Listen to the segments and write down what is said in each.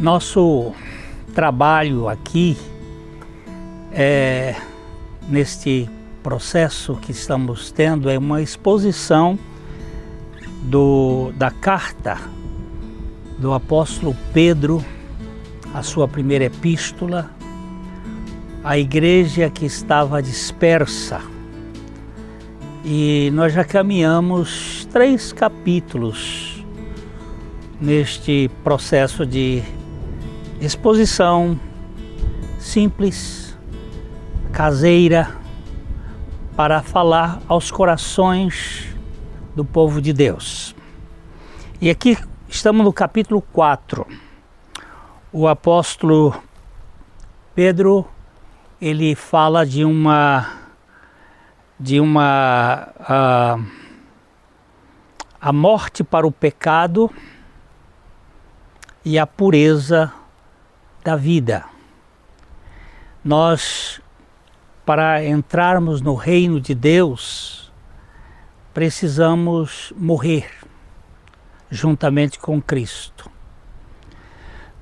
Nosso trabalho aqui, neste processo que estamos tendo, é uma exposição da carta do apóstolo Pedro, a sua primeira epístola, à igreja que estava dispersa. E nós já caminhamos 3 capítulos neste processo de exposição simples, caseira, para falar aos corações do povo de Deus. E aqui estamos no capítulo 4. O apóstolo Pedro, ele fala de a morte para o pecado e a pureza da vida. Nós, para entrarmos no reino de Deus, precisamos morrer juntamente com Cristo.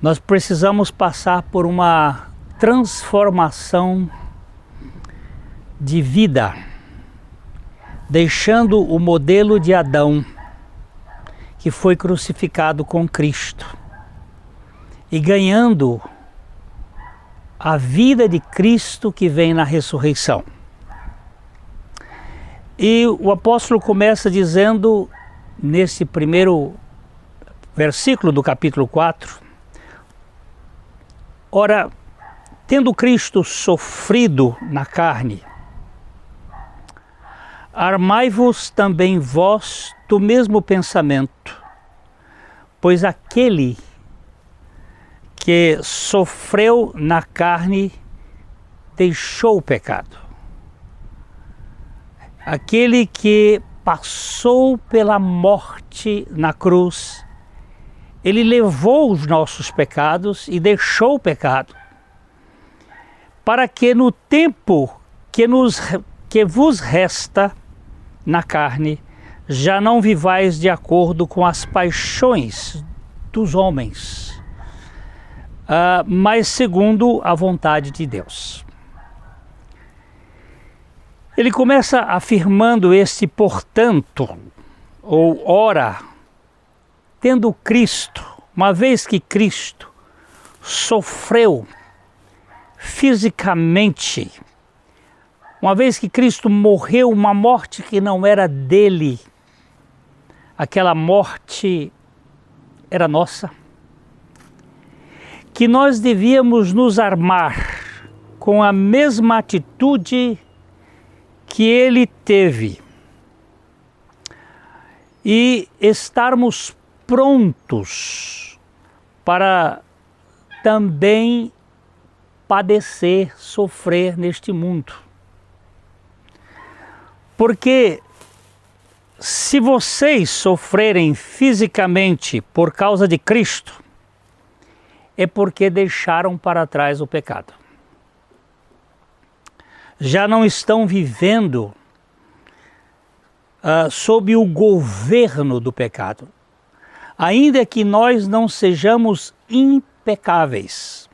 Nós precisamos passar por uma transformação de vida, deixando o modelo de Adão, que foi crucificado com Cristo, e ganhando a vida de Cristo que vem na ressurreição. E o apóstolo começa dizendo, nesse primeiro versículo do capítulo 4, ora, tendo Cristo sofrido na carne, armai-vos também vós do mesmo pensamento, pois aquele que sofreu na carne deixou o pecado. Aquele que passou pela morte na cruz, ele levou os nossos pecados e deixou o pecado, para que no tempo que vos resta na carne, já não vivais de acordo com as paixões dos homens, mas segundo a vontade de Deus. Ele começa afirmando este portanto, ou ora, tendo Cristo, uma vez que Cristo sofreu fisicamente, uma vez que Cristo morreu uma morte que não era dele, aquela morte era nossa, que nós devíamos nos armar com a mesma atitude que ele teve e estarmos prontos para também padecer, sofrer neste mundo. Porque se vocês sofrerem fisicamente por causa de Cristo, é porque deixaram para trás o pecado. Já não estão vivendo sob o governo do pecado. Ainda que nós não sejamos impecáveis,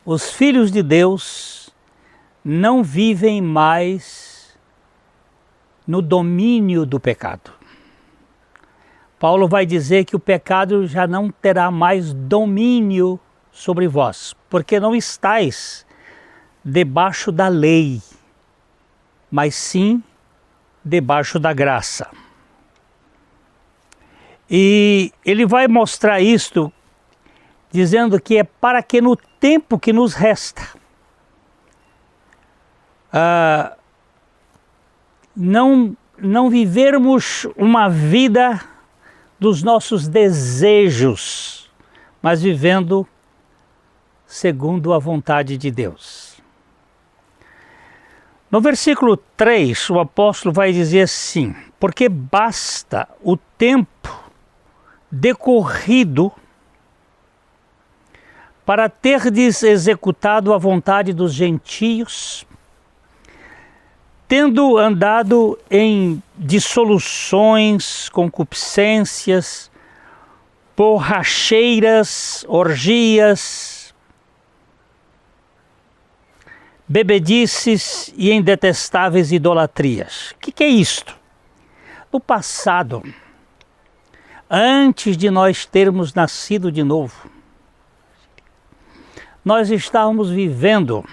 os filhos de Deus não vivem mais no domínio do pecado. Paulo vai dizer que o pecado já não terá mais domínio sobre vós, porque não estáis debaixo da lei, mas sim debaixo da graça. E ele vai mostrar isto dizendo que é para que no tempo que nos resta, não vivermos uma vida dos nossos desejos, mas vivendo segundo a vontade de Deus. No versículo 3, o apóstolo vai dizer assim: porque basta o tempo decorrido para terdes executado a vontade dos gentios, tendo andado em dissoluções, concupiscências, borracheiras, orgias, bebedices e em detestáveis idolatrias. O que é isto? No passado, antes de nós termos nascido de novo, nós estávamos vivendo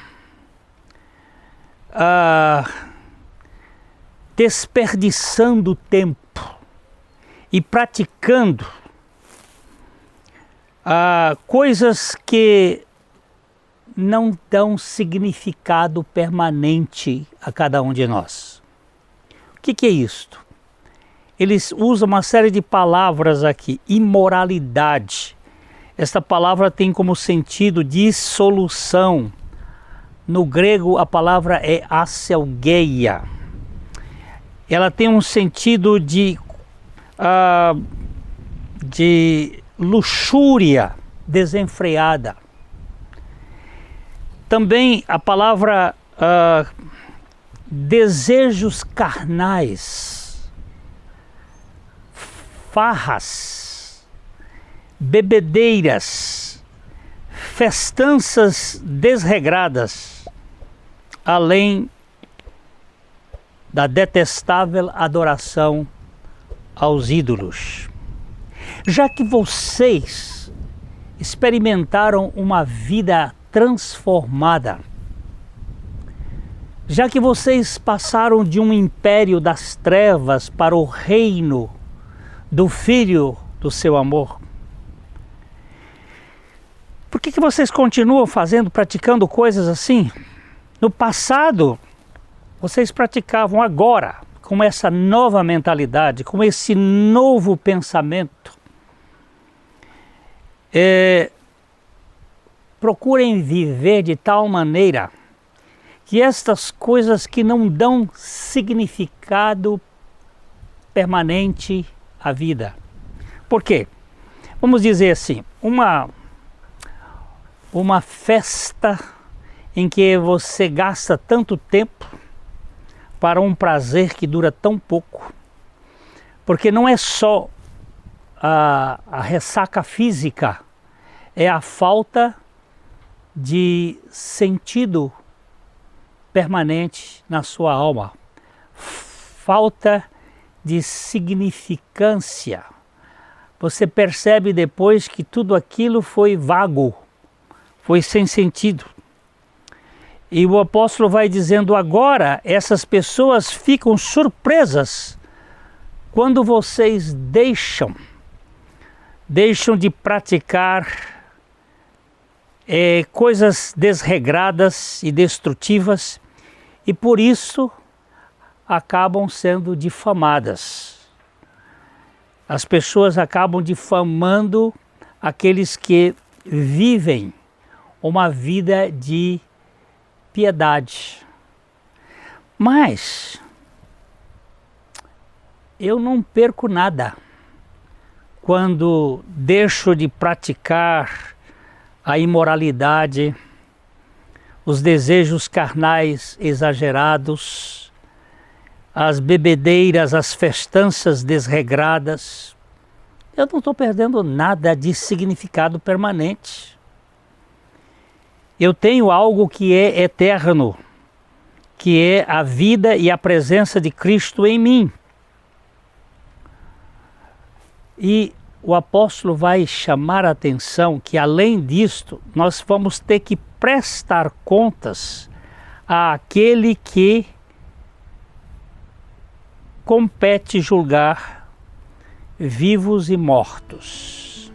desperdiçando tempo e praticando coisas que não dão significado permanente a cada um de nós. O que é isto? Eles usam uma série de palavras aqui. Imoralidade. Esta palavra tem como sentido dissolução. No grego a palavra é aselgeia. Ela tem um sentido de luxúria desenfreada. Também a palavra desejos carnais, farras, bebedeiras, festanças desregradas, além da detestável adoração aos ídolos. Já que vocês experimentaram uma vida transformada, já que vocês passaram de um império das trevas para o reino do Filho do seu amor, por que vocês continuam praticando coisas assim? No passado, vocês praticavam, agora, com essa nova mentalidade, com esse novo pensamento. Procurem viver de tal maneira que estas coisas que não dão significado permanente à vida. Por quê? Vamos dizer assim, uma festa em que você gasta tanto tempo para um prazer que dura tão pouco, porque não é só a ressaca física, é a falta de sentido permanente na sua alma, falta de significância. Você percebe depois que tudo aquilo foi vago, foi sem sentido. E o apóstolo vai dizendo agora, essas pessoas ficam surpresas quando vocês deixam de praticar coisas desregradas e destrutivas, e por isso acabam sendo difamadas. As pessoas acabam difamando aqueles que vivem uma vida de piedade. Mas eu não perco nada quando deixo de praticar a imoralidade, os desejos carnais exagerados, as bebedeiras, as festanças desregradas. Eu não estou perdendo nada de significado permanente. Eu tenho algo que é eterno, que é a vida e a presença de Cristo em mim. E o apóstolo vai chamar a atenção que, além disto, nós vamos ter que prestar contas àquele que compete julgar vivos e mortos.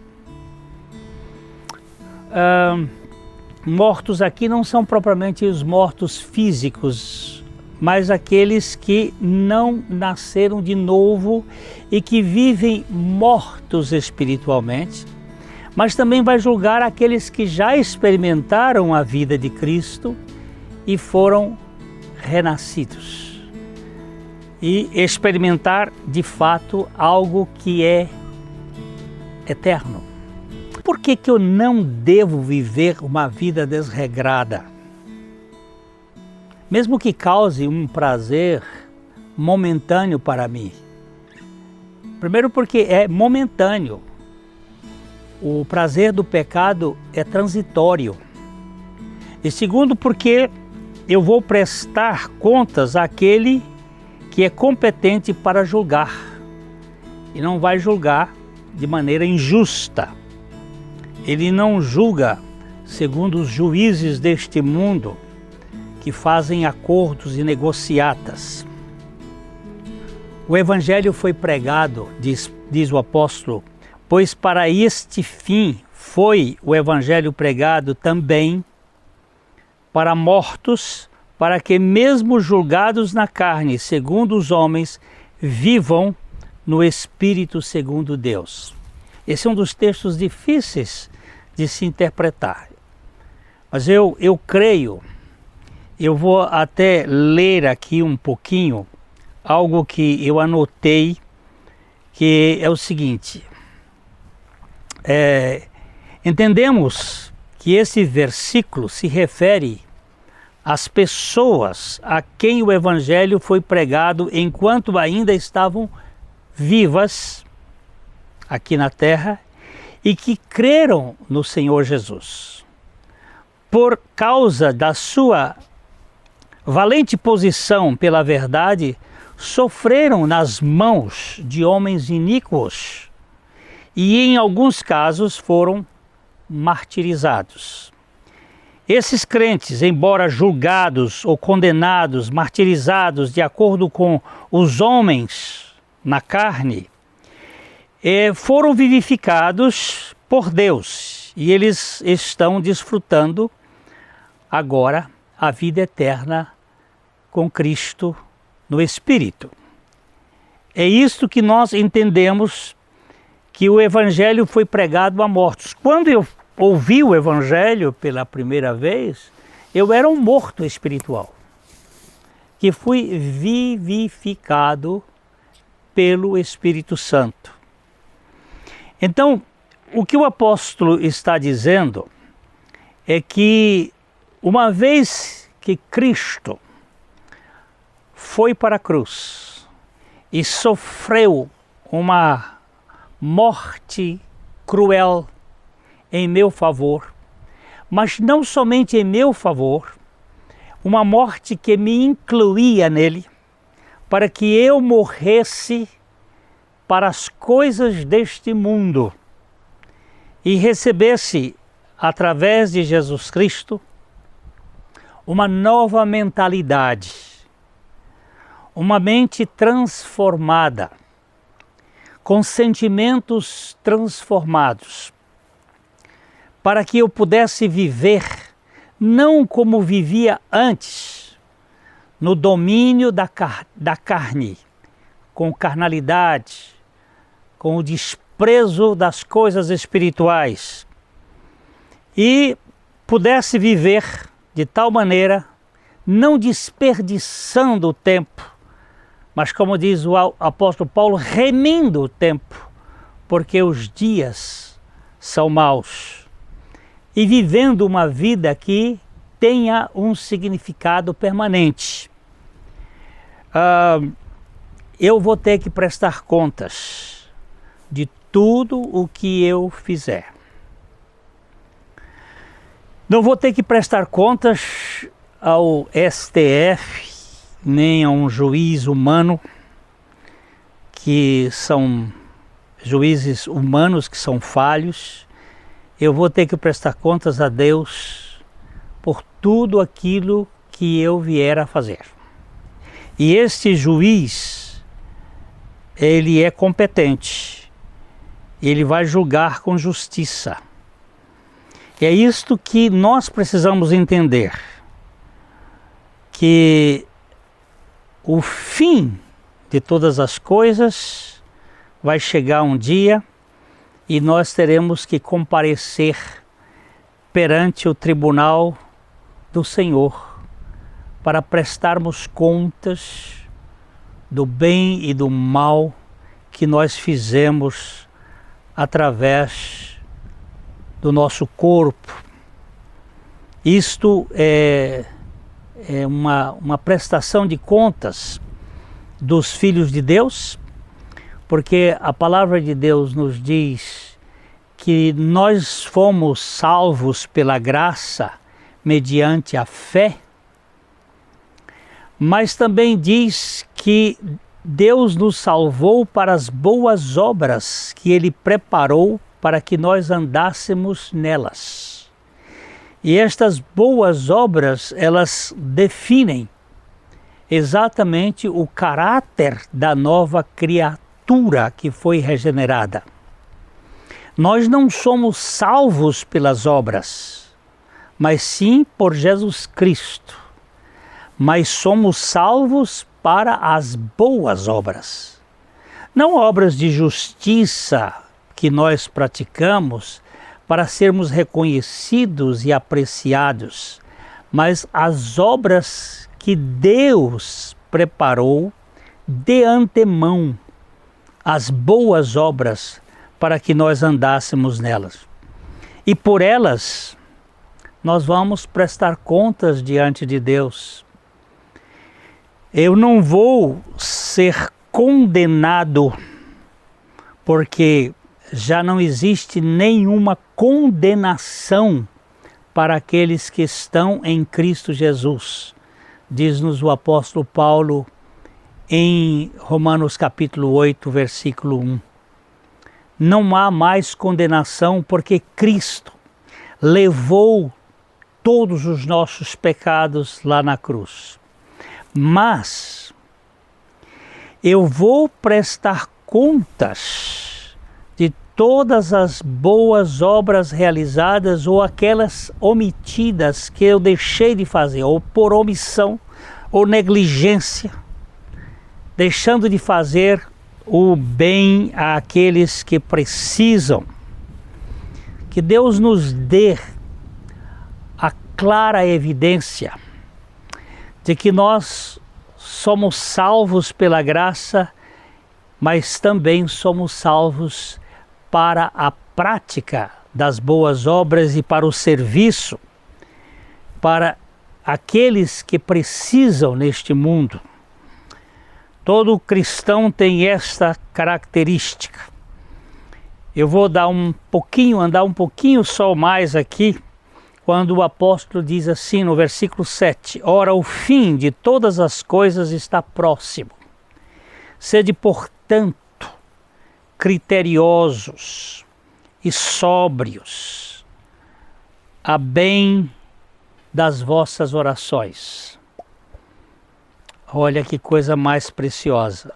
Mortos aqui não são propriamente os mortos físicos, mas aqueles que não nasceram de novo e que vivem mortos espiritualmente. Mas também vai julgar aqueles que já experimentaram a vida de Cristo e foram renascidos. E experimentar de fato algo que é eterno. Por que eu não devo viver uma vida desregrada? Mesmo que cause um prazer momentâneo para mim. Primeiro porque é momentâneo. o prazer do pecado é transitório. E segundo, porque eu vou prestar contas àquele que é competente para julgar. E não vai julgar de maneira injusta. Ele não julga segundo os juízes deste mundo que fazem acordos e negociatas. O Evangelho foi pregado, diz o apóstolo, pois para este fim foi o Evangelho pregado também para mortos, para que mesmo julgados na carne, segundo os homens, vivam no Espírito segundo Deus. Esse é um dos textos difíceis de se interpretar. Mas eu creio, eu vou até ler aqui um pouquinho, algo que eu anotei, que é o seguinte. Entendemos que esse versículo se refere às pessoas a quem o Evangelho foi pregado enquanto ainda estavam vivas aqui na terra e que creram no Senhor Jesus. Por causa da sua valente posição pela verdade, sofreram nas mãos de homens iníquos e em alguns casos foram martirizados. Esses crentes, embora julgados ou condenados, martirizados de acordo com os homens na carne, foram vivificados por Deus e eles estão desfrutando agora a vida eterna com Cristo no Espírito. É isto que nós entendemos que o Evangelho foi pregado a mortos. Quando eu ouvi o Evangelho pela primeira vez, eu era um morto espiritual, que fui vivificado pelo Espírito Santo. Então, o que o apóstolo está dizendo é que uma vez que Cristo foi para a cruz e sofreu uma morte cruel em meu favor, mas não somente em meu favor, uma morte que me incluía nele, para que eu morresse para as coisas deste mundo e recebesse, através de Jesus Cristo, uma nova mentalidade, uma mente transformada, com sentimentos transformados, para que eu pudesse viver não como vivia antes, no domínio da carne, com carnalidade, com o desprezo das coisas espirituais, e pudesse viver de tal maneira, não desperdiçando o tempo, mas como diz o apóstolo Paulo, remindo o tempo, porque os dias são maus, e vivendo uma vida que tenha um significado permanente. Eu vou ter que prestar contas de tudo o que eu fizer. Não vou ter que prestar contas ao STF, nem a um juiz humano, que são juízes humanos que são falhos. Eu vou ter que prestar contas a Deus por tudo aquilo que eu vier a fazer. E este juiz, ele é competente, ele vai julgar com justiça. E é isto que nós precisamos entender, que o fim de todas as coisas vai chegar um dia e nós teremos que comparecer perante o tribunal do Senhor para prestarmos contas do bem e do mal que nós fizemos através do nosso corpo. Isto é uma prestação de contas dos filhos de Deus, porque a palavra de Deus nos diz que nós fomos salvos pela graça mediante a fé, mas também diz que Deus nos salvou para as boas obras que Ele preparou para que nós andássemos nelas. E estas boas obras, elas definem exatamente o caráter da nova criatura que foi regenerada. Nós não somos salvos pelas obras, mas sim por Jesus Cristo. Mas somos salvos para as boas obras. Não obras de justiça que nós praticamos para sermos reconhecidos e apreciados, mas as obras que Deus preparou de antemão, as boas obras para que nós andássemos nelas. E por elas nós vamos prestar contas diante de Deus. Eu não vou ser condenado, porque já não existe nenhuma condenação para aqueles que estão em Cristo Jesus, diz-nos o apóstolo Paulo em Romanos capítulo 8, versículo 1. Não há mais condenação porque Cristo levou todos os nossos pecados lá na cruz. Mas eu vou prestar contas de todas as boas obras realizadas ou aquelas omitidas que eu deixei de fazer, ou por omissão ou negligência, deixando de fazer o bem àqueles que precisam. Que Deus nos dê a clara evidência de que nós somos salvos pela graça, mas também somos salvos para a prática das boas obras e para o serviço, para aqueles que precisam neste mundo. Todo cristão tem esta característica. Eu vou andar um pouquinho só mais aqui, quando o apóstolo diz assim no versículo 7, ora, o fim de todas as coisas está próximo. Sede, portanto, criteriosos e sóbrios, a bem das vossas orações. Olha que coisa mais preciosa.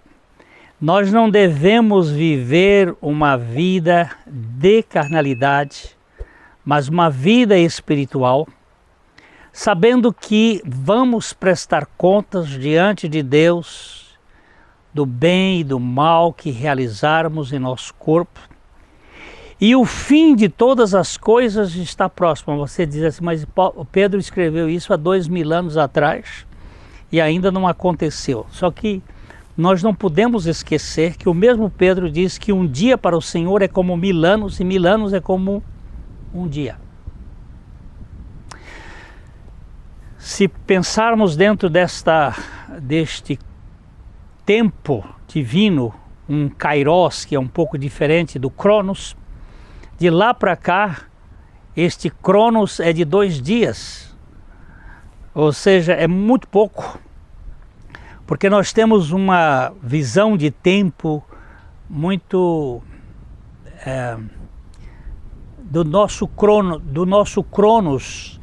Nós não devemos viver uma vida de carnalidade, mas uma vida espiritual, sabendo que vamos prestar contas diante de Deus do bem e do mal que realizarmos em nosso corpo. E o fim de todas as coisas está próximo. Você diz assim, mas Pedro escreveu isso há 2000 anos atrás e ainda não aconteceu. Só que nós não podemos esquecer que o mesmo Pedro diz que um dia para o Senhor é como 1000 anos e 1000 anos é como um dia. Se pensarmos dentro deste tempo divino, um kairos, que é um pouco diferente do cronos, de lá para cá, este cronos é de 2 dias, ou seja, é muito pouco, porque nós temos uma visão de tempo muito do nosso cronos.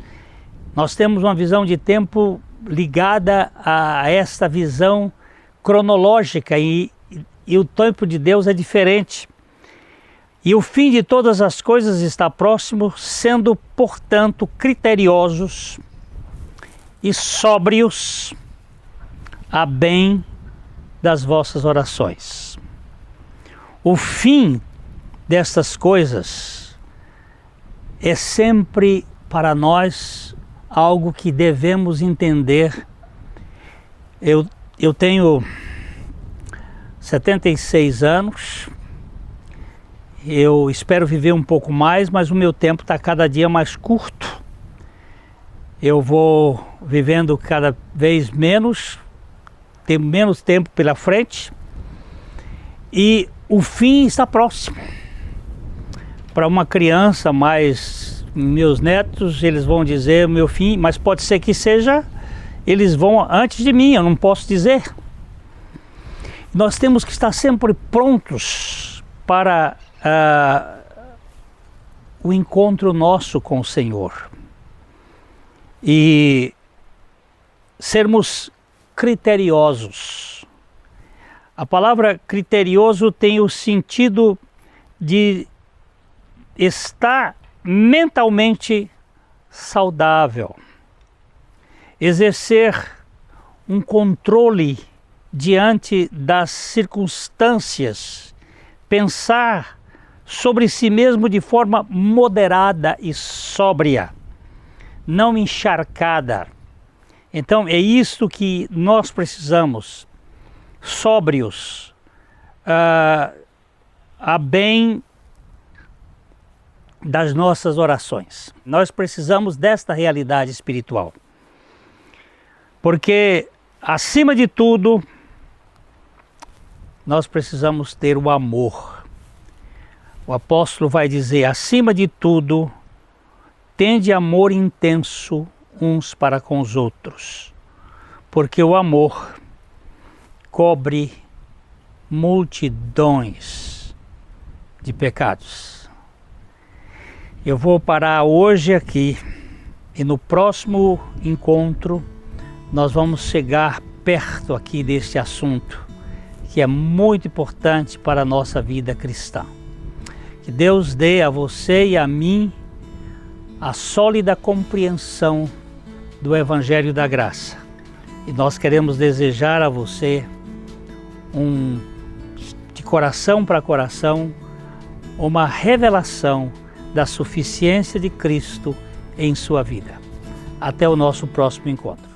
Nós temos uma visão de tempo ligada a esta visão cronológica e o tempo de Deus é diferente. E o fim de todas as coisas está próximo, sendo, portanto, criteriosos e sóbrios a bem das vossas orações. O fim destas coisas é sempre para nós algo que devemos entender. Eu tenho 76 anos, eu espero viver um pouco mais, mas o meu tempo está cada dia mais curto. Eu vou vivendo cada vez menos, tenho menos tempo pela frente e o fim está próximo. Para uma criança, mas meus netos, eles vão dizer meu fim, mas pode ser que seja, eles vão antes de mim, eu não posso dizer. Nós temos que estar sempre prontos para o encontro nosso com o Senhor. E sermos criteriosos. A palavra criterioso tem o sentido de estar mentalmente saudável, exercer um controle diante das circunstâncias, pensar sobre si mesmo de forma moderada e sóbria, não encharcada. Então é isto que nós precisamos, sóbrios, a bem das nossas orações. Nós precisamos desta realidade espiritual. Porque, acima de tudo, nós precisamos ter o amor. O apóstolo vai dizer, acima de tudo, tende amor intenso uns para com os outros, porque o amor cobre multidões de pecados. Eu vou parar hoje aqui e no próximo encontro nós vamos chegar perto aqui deste assunto que é muito importante para a nossa vida cristã. Que Deus dê a você e a mim a sólida compreensão do Evangelho da Graça. E nós queremos desejar a você de coração para coração, uma revelação da suficiência de Cristo em sua vida. Até o nosso próximo encontro.